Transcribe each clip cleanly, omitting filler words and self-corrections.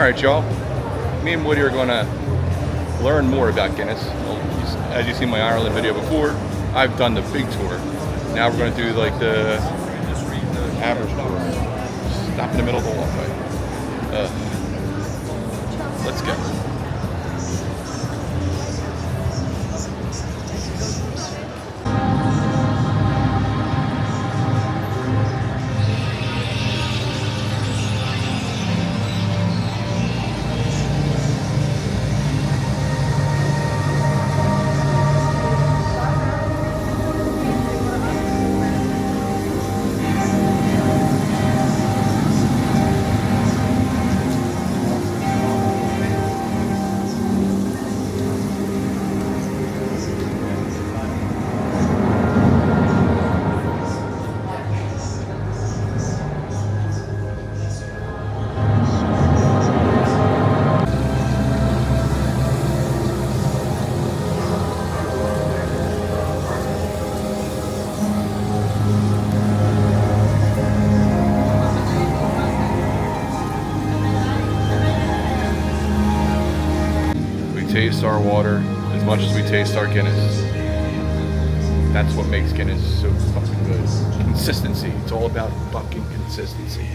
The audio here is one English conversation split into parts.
Alright, y'all. Me and Woody are going to learn more about Guinness. Well, as you see my Ireland video before, I've done the big tour. Now we're going to do like the average tour. Stop in the middle of the walkway. Let's go. Taste our water as much as we taste our Guinness. That's what makes Guinness so fucking good. Consistency. It's all about fucking consistency.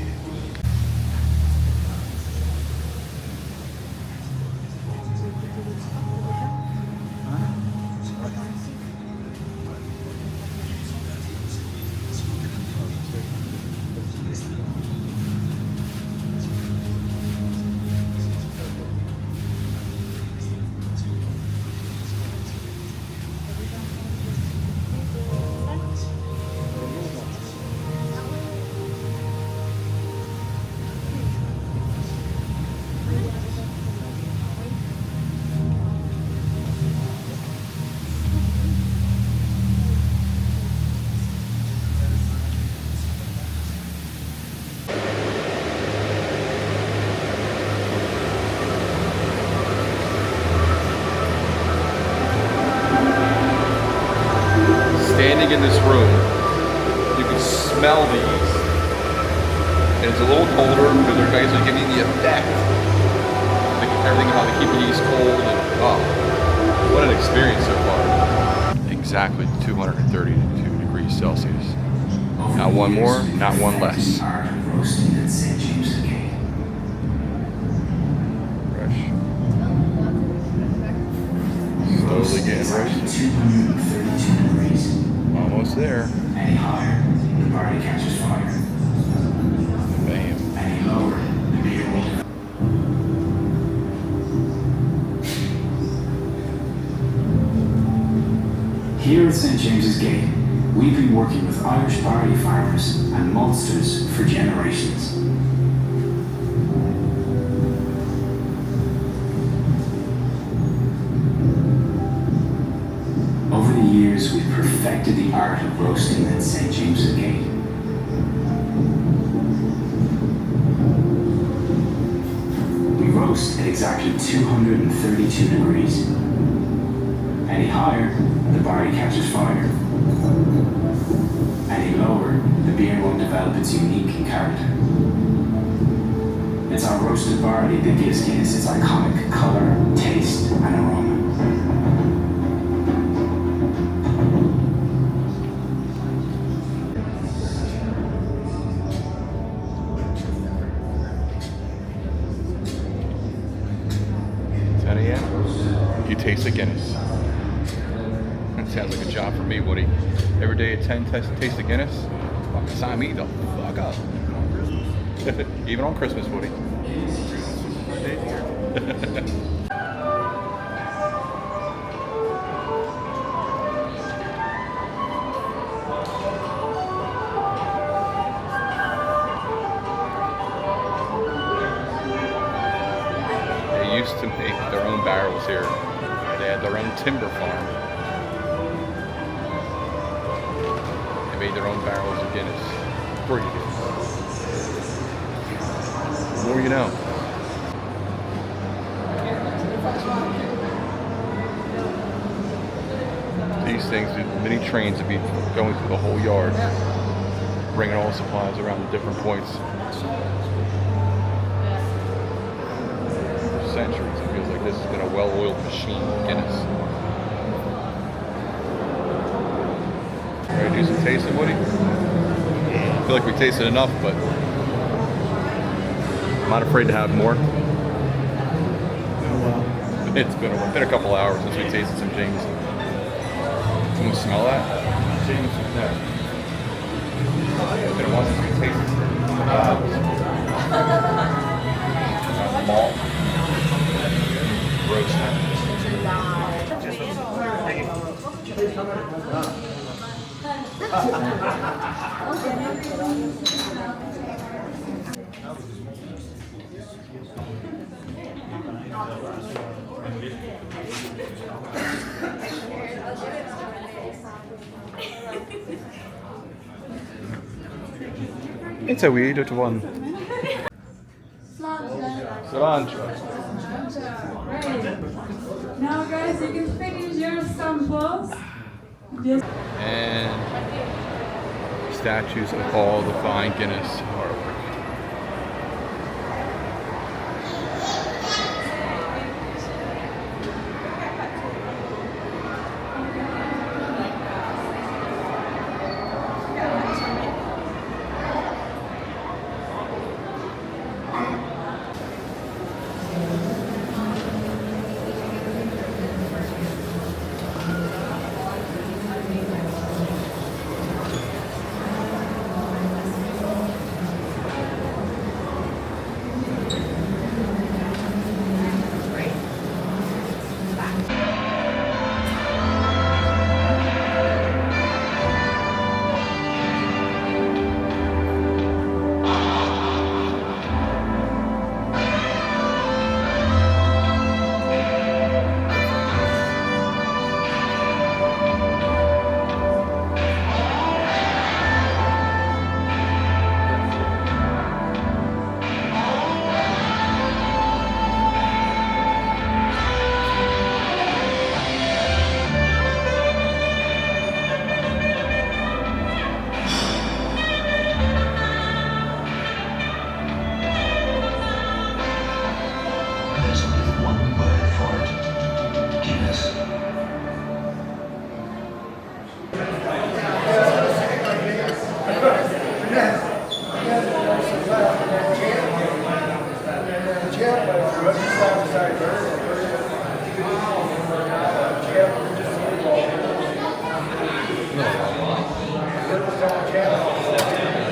Standing in this room, you can smell the yeast. And it's a little colder because they're basically giving the effect. Everything about to keep the yeast cold. And, oh, what an experience so far. Exactly 232 degrees Celsius. Not one more, not one less. Fresh. Slowly getting roasted. Almost there. Any higher, the party catches fire. Bam. Any lower, the beer will. Here at St. James's Gate, we've been working with Irish barley farmers and maltsters for generations. Over the years, we've perfected the art of roasting at St. James's Gate. We roast at exactly 232 degrees. Any higher, the barley catches fire. Any lower, the beer won't develop its unique character. It's our roasted barley that gives Guinness its iconic colour, taste, and aroma. You taste the Guinness. That sounds like a job for me, Woody. Every day at 10, taste the Guinness. Fucking sign me the fuck up. Even on Christmas, Woody. They used to make their own barrels here. They had their own timber farm. They made their own barrels of Guinness. Pretty good. The more you know. These things, the mini trains would be going through the whole yard, bringing all the supplies around the different points. centuries. It feels like this has been a well-oiled machine, Guinness. Ready to do some tasting, Woody? I feel like we tasted enough, but I'm not afraid to have more. It's been a couple hours since we tasted some Jameson. Can you smell that? Jameson there. It's been a while since we tasted malt It's a weird one. Cilantro. Right. Now guys, you can finish your samples. And statues of all the fine Guinness artwork.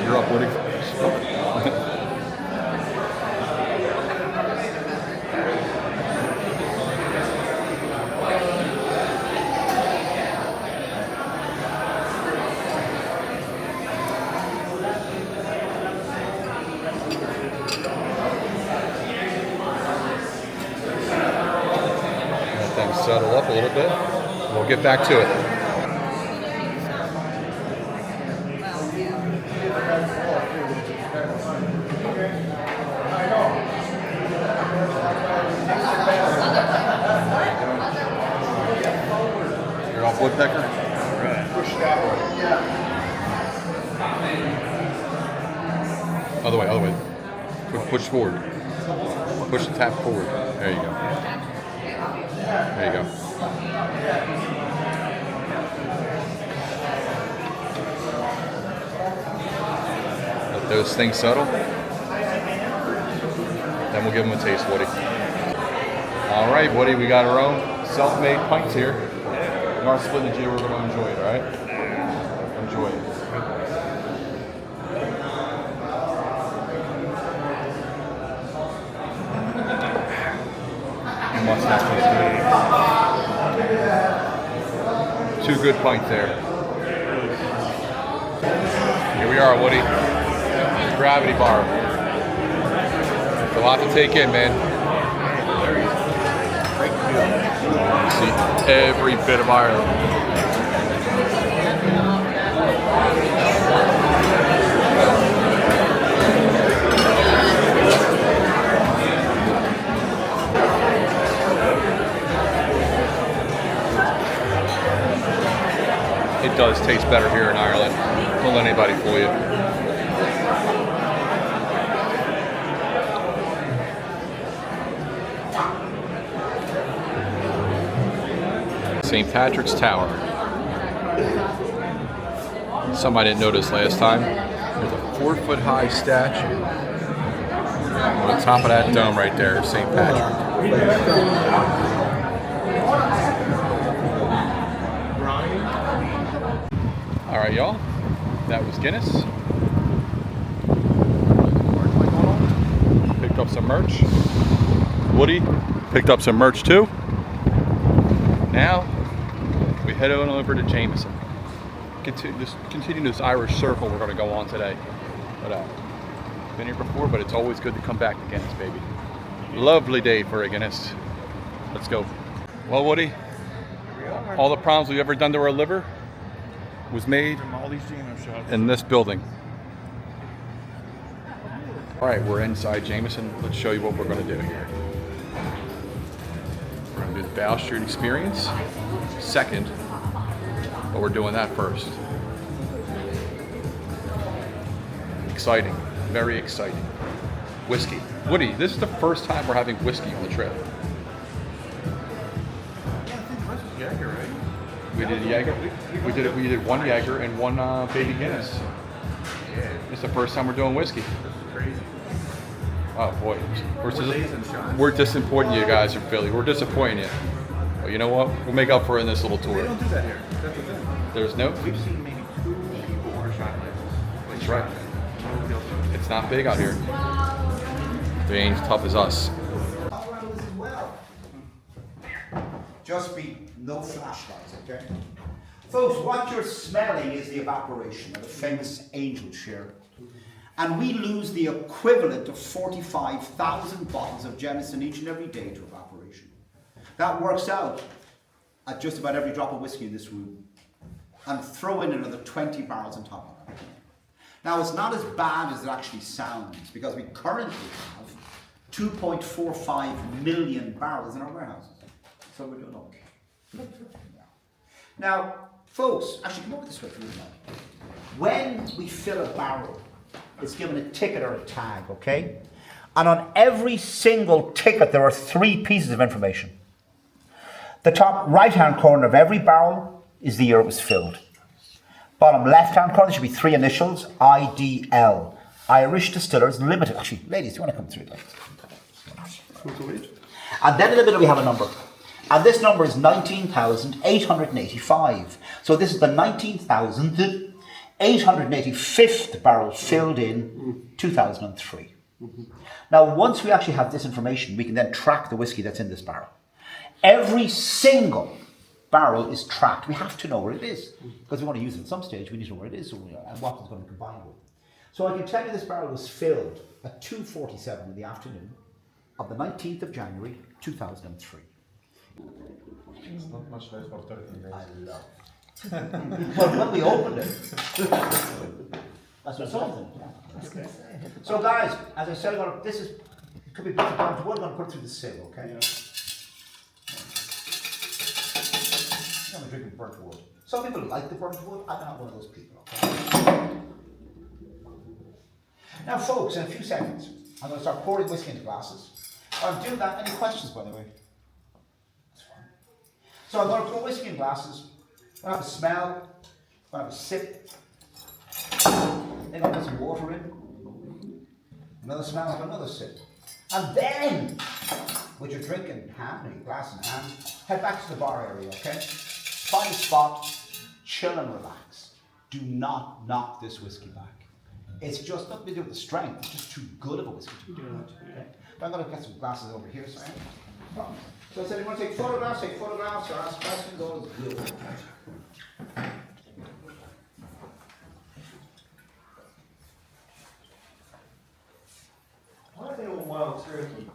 You're up, Woody. Let them settle up a little bit. We'll get back to it. You're off woodpecker? Right. Other way. Push forward. Push the tap forward. There you go. There you go. Let those things settle. Then we'll give them a taste, Woody. All right, Woody, we got our own self-made pints here. We are splitting the G, we're going to enjoy it, all right? Enjoy it. Must not taste good. 2 good pints there. Here we are, Woody. Gravity bar. It's a lot to take in, man. You see every bit of Ireland. It does taste better here in Ireland. Don't let anybody fool you. St. Patrick's Tower. Some I didn't notice last time. There's a 4-foot high statue on the top of that dome right there, St. Patrick. All right, y'all. That was Guinness. Picked up some merch. Woody picked up some merch too. Now we head on over to Jameson. Continue this Irish circle we're going to go on today. But been here before, but it's always good to come back to Guinness, baby. Lovely day for a Guinness. Let's go. Well, Woody, all the problems we've ever done to our liver was made in this building. All right, we're inside Jameson. Let's show you what we're going to do here. We're going to do the Bow Street experience second, but we're doing that first. Exciting, very exciting. Whiskey. Woody, this is the first time we're having whiskey on the trip. Yeah, I think the rest was Jaeger, right? We did Jaeger. We did one Jaeger and one baby Guinness. Yeah. It's the first time we're doing whiskey. This is crazy. Oh boy, shots. we're disappointing you guys from Philly. We're disappointing you. But you know what? We'll make up for it in this little They tour. don't do that here. That's the thing. There's no. We've seen maybe 2 people order shot glasses. That's right. Nobody else does it. It's not big out here. They ain't as tough as us. Colorado's as well. Just be no flashlights, okay? Folks, what you're smelling is the evaporation of the famous angel share. And we lose the equivalent of 45,000 bottles of Jameson each and every day to evaporation. That works out at just about every drop of whiskey in this room. And throw in another 20 barrels on top of that. Now, it's not as bad as it actually sounds, because we currently have 2.45 million barrels in our warehouses. So we're doing okay. Now, folks, actually come over this way for a minute. When we fill a barrel, it's given a ticket or a tag, okay? And on every single ticket, there are 3 pieces of information. The top right-hand corner of every barrel is the year it was filled. Bottom left-hand corner, there should be 3 initials, IDL. Irish Distillers Limited. Actually, ladies, do you want to come through? And then in the middle we have a number. And this number is 19,885. So this is the 19,885th barrel filled in 2003. Now, once we actually have this information, we can then track the whiskey that's in this barrel. Every single barrel is tracked. We have to know where it is, because we want to use it at some stage. We need to know where it is and what it's going to combine with. So I can tell you this barrel was filled at 2:47 in the afternoon of the 19th of January 2003. It's not much less for 13 days. I love it. Well, when we opened it, that's what something. Yeah. So guys, as I said, this is could be put down to wood. I'm going to put it through the sill, okay? Yeah. I'm drinking burnt wood. Some people like the burnt wood. I'm not one of those people. Okay? Now, folks, in a few seconds, I'm going to start pouring whiskey into glasses. While I'm doing that, any questions, by the way? That's fine. So I'm going to pour whiskey in glasses. I'm going to have a smell. I'm going to have a sip. Then I'll put some water in. Another smell, have another sip. And then, with your drink in hand, or your glass in hand, head back to the bar area, okay? Find a spot, chill and relax. Do not knock this whiskey back. It's just nothing to do with the strength, it's just too good of a whiskey to do that. Okay? I'm going to get some glasses over here, so I said, you want to take photographs, or ask questions, all is good. Why are they all wild turkey?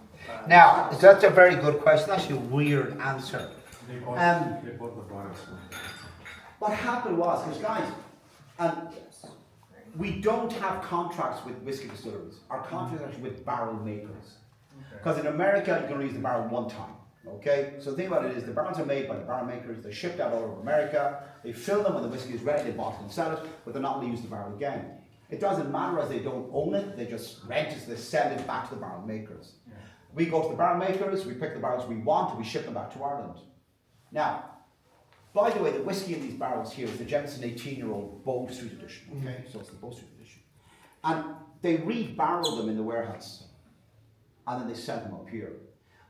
Now, that's a very good question, actually a weird answer. They bought the bottles. What happened was, because guys, we don't have contracts with whiskey distilleries. Our contracts are actually with barrel makers. Because in America, you can only use the barrel one time. Okay? So the thing about it is, the barrels are made by the barrel makers, they're shipped out all over America, they fill them when the whiskey is ready, they bottle and sell it, but they're not going to use the barrel again. It doesn't matter as they don't own it, they just rent it, they sell it back to the barrel makers. We go to the barrel makers, we pick the barrels we want, and we ship them back to Ireland. Now, by the way, the whiskey in these barrels here is the Jameson 18-year-old Bow Street edition. Okay, so it's the Bow Street edition. And they re-barrel them in the warehouse, and then they sent them up here.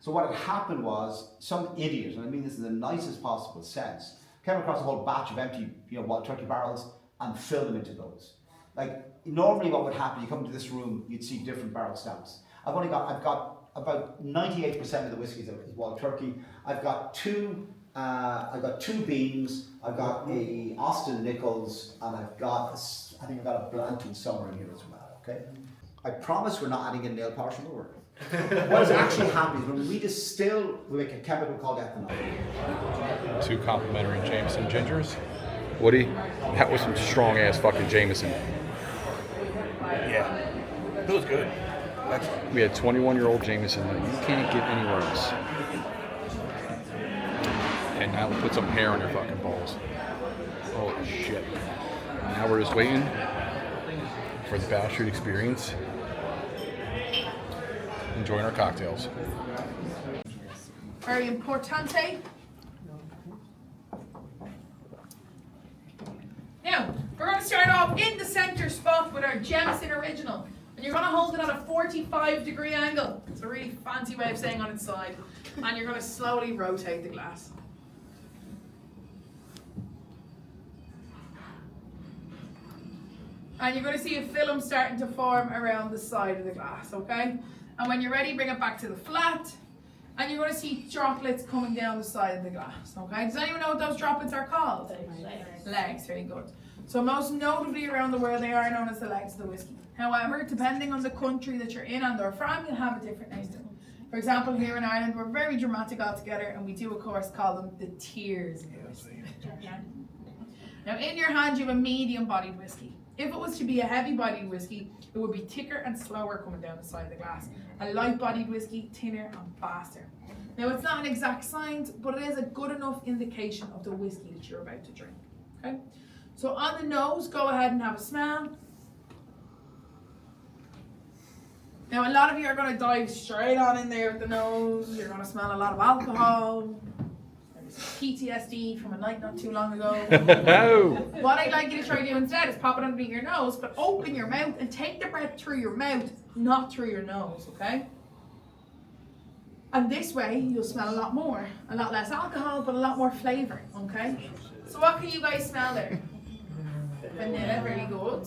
So what had happened was, some idiot, and I mean this in the nicest possible sense, came across a whole batch of empty, wild turkey barrels and filled them into those. Like, normally what would happen, you come to this room, you'd see different barrel stamps. I've got about 98% of the whiskies is wild turkey. I've got two beams, I've got a Austin Nichols, and I think I've got a Blanton somewhere in here as well, okay? I promise we're not adding in nail polish on the word. What is actually happening is when we distill, we make a chemical called ethanol. 2 complimentary Jameson gingers. Woody, that was some strong ass fucking Jameson. Yeah. It was good. Excellent. We had 21-year-old Jameson that you can't get anywhere else. And now put some hair on your fucking balls. Holy shit. Now we're just waiting for the Bow Street experience. Enjoying our cocktails. Very importante. Now, we're going to start off in the center spot with our Jameson Original. And you're going to hold it at a 45-degree angle. It's a really fancy way of saying on its side. And you're going to slowly rotate the glass. And you're going to see a film starting to form around the side of the glass, okay? And when you're ready, bring it back to the flat. And you're going to see droplets coming down the side of the glass, okay? Does anyone know what those droplets are called? Legs, very good. So most notably around the world, they are known as the legs of the whiskey. However, depending on the country that you're in and or from, you'll have a different name to them. For example, here in Ireland, we're very dramatic altogether, and we do, of course, call them the tears of whiskey. Now, in your hand, you have a medium-bodied whiskey. If it was to be a heavy-bodied whiskey, it would be thicker and slower coming down the side of the glass. A light-bodied whiskey, thinner and faster. Now, it's not an exact science, but it is a good enough indication of the whiskey that you're about to drink. Okay? So on the nose, go ahead and have a smell. Now, a lot of you are going to dive straight on in there with the nose. You're going to smell a lot of alcohol. PTSD from a night not too long ago. What I'd like you to try to do instead is pop it underneath your nose, but open your mouth and take the breath through your mouth, not through your nose, okay? And this way, you'll smell a lot more. A lot less alcohol, but a lot more flavour, okay? So what can you guys smell there? Vanilla, very good.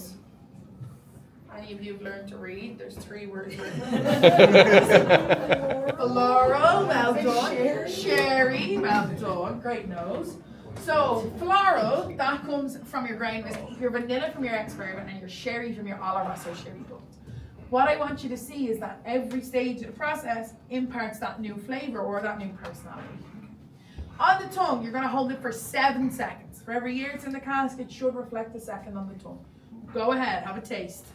Any of you have learned to read? There's 3 words written. Floral, well done. Sherry, well done. Great nose. So floral, that comes from your grain whiskey. Your vanilla from your ex-bourbon and your sherry from your Oloroso sherry blend. What I want you to see is that every stage of the process imparts that new flavour or that new personality. On the tongue, you're going to hold it for 7 seconds. For every year it's in the cask, it should reflect a second on the tongue. Go ahead, have a taste.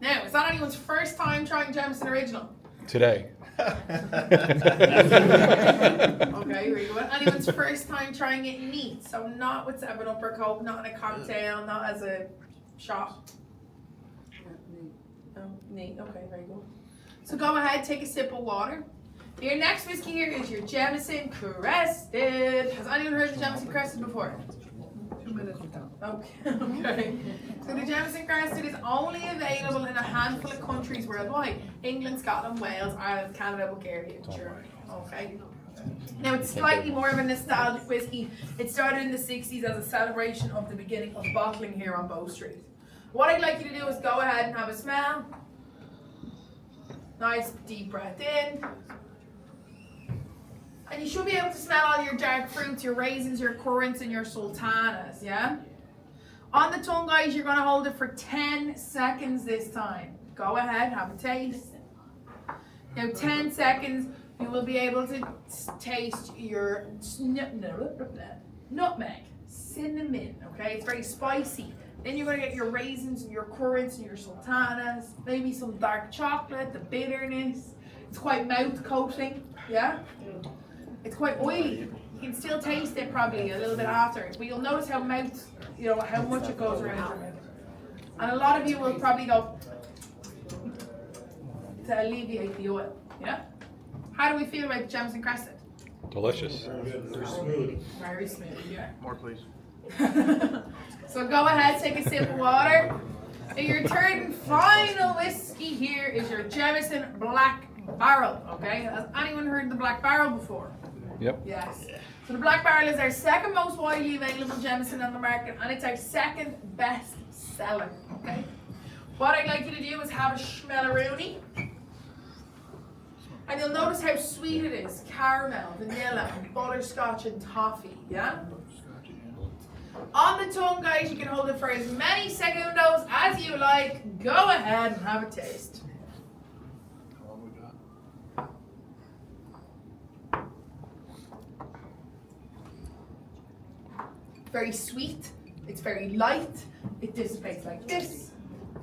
Now, is that anyone's first time trying Jameson Original? Today. Okay, very good. Anyone's first time trying it neat, so not with 7-Up or Coke, not in a cocktail, not as a shot. No, neat. Okay, very good. So go ahead, take a sip of water. Your next whiskey here is your Jameson Crested. Has anyone heard of the Jameson Crested before? 2 minutes ago. Okay. So the Jameson Crested is only available in a handful of countries worldwide. England, Scotland, Wales, Ireland, Canada, Bulgaria, Germany. Okay. Now it's slightly more of a nostalgic whiskey. It started in the 60s as a celebration of the beginning of bottling here on Bow Street. What I'd like you to do is go ahead and have a smell. Nice deep breath in. And you should be able to smell all your dark fruits, your raisins, your currants, and your sultanas, yeah? On the tongue, guys, you're going to hold it for 10 seconds this time. Go ahead, have a taste. Now, 10 seconds, you will be able to taste your nutmeg, cinnamon, okay? It's very spicy. Then you're going to get your raisins and your currants and your sultanas, maybe some dark chocolate, the bitterness. It's quite mouth coating, yeah? It's quite oily. You can still taste it probably a little bit after, but you'll notice how mouth, you know, how much it goes around your mouth. And a lot of you will probably go to alleviate the oil, yeah? How do we feel about the Jameson Crescent? Delicious. Very smooth, yeah. More, please. So go ahead, take a sip of water. And your third and final whiskey here is your Jameson Black Barrel, okay? Has anyone heard of the Black Barrel before? Yep. Yes. So the Black Barrel is our second most widely available Jameson on the market, and it's our second best seller, okay? What I'd like you to do is have a schmelleroonie. And you'll notice how sweet it is. Caramel, vanilla, butterscotch, and toffee, yeah? On the tongue, guys, you can hold it for as many segundos as you like. Go ahead and have a taste. Very sweet. It's very light. It dissipates like this.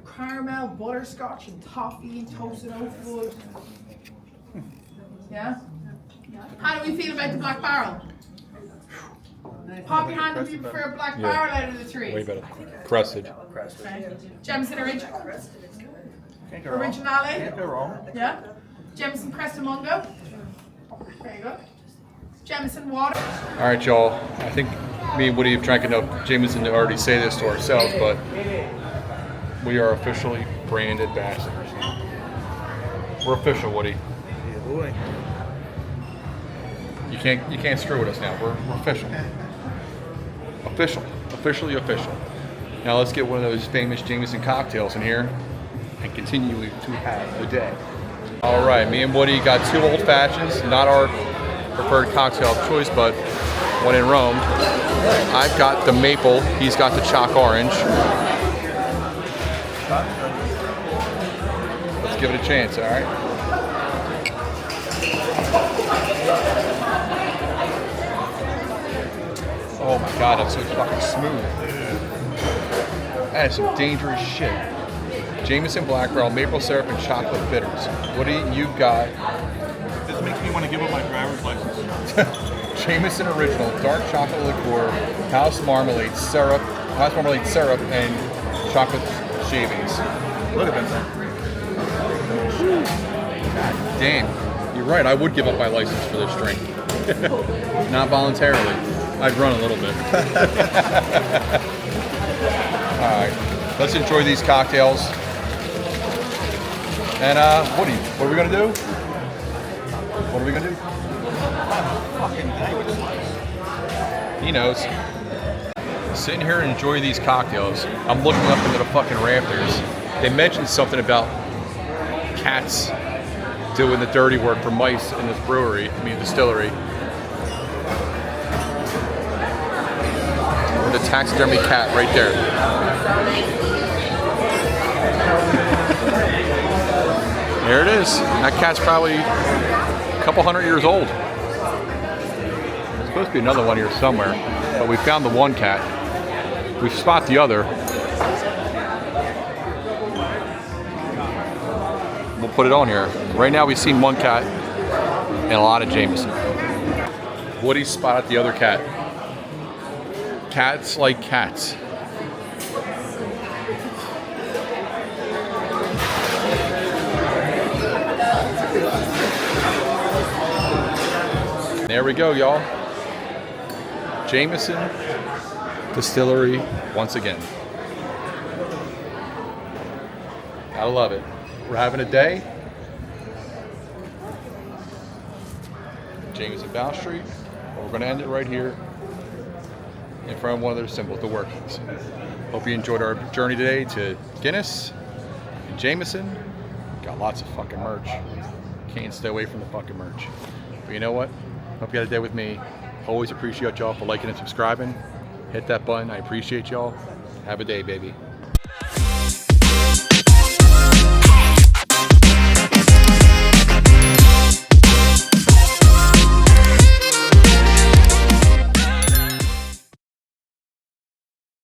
Caramel, butterscotch, and toffee, and toasted oat wood. Yeah? How do we feel about the Black Barrel? Pop your hand if you prefer a Black Barrel out of the three. Way better. Crested. Okay. Jameson Original. Can't go wrong. Originale. Can't go wrong. Yeah. Jameson Crestomungo. There you go. Jameson Water. All right, y'all. I think me and Woody have drank enough Jameson to already say this to ourselves, but we are officially brand ambassadors. We're official, Woody. Yeah, boy. You can't screw with us now. We're official. Officially official. Now let's get one of those famous Jameson cocktails in here and continue to have the day. All right, me and Woody got 2 old fashions, not our preferred cocktail of choice, but when in Rome. I've got the maple, he's got the chalk orange. Let's give it a chance, all right? Oh my God, that's so fucking smooth. That is some dangerous shit. Jameson Black Barrel, maple syrup, and chocolate bitters. Woody, you've got This makes me want to give up my driver's license. Jameson Original, dark chocolate liqueur, house marmalade syrup, and chocolate shavings. Look at that. God damn, you're right. I would give up my license for this drink. Not voluntarily. I'd run a little bit. All right, let's enjoy these cocktails. And Woody, what are we gonna do? What are we gonna do? He knows. Sitting here and enjoy these cocktails. I'm looking up into the fucking rafters. They mentioned something about cats doing the dirty work for mice in this distillery. The taxidermy cat right there. There it is. That cat's probably a couple hundred years old. There's supposed to be another one here somewhere, but we found the one cat. We spot the other. We'll put it on here. Right now we've seen one cat and a lot of Jameson. Woody spotted the other cat. Cats like cats. There we go, y'all. Jameson Distillery once again. Gotta love it. We're having a day. Jameson Bow Street. But we're gonna end it right here in front of one of their symbols, the workings. Hope you enjoyed our journey today to Guinness and Jameson. Got lots of fucking merch. Can't stay away from the fucking merch. But you know what? Hope you had a day with me. Always appreciate y'all for liking and subscribing. Hit that button. I appreciate y'all. Have a day, baby.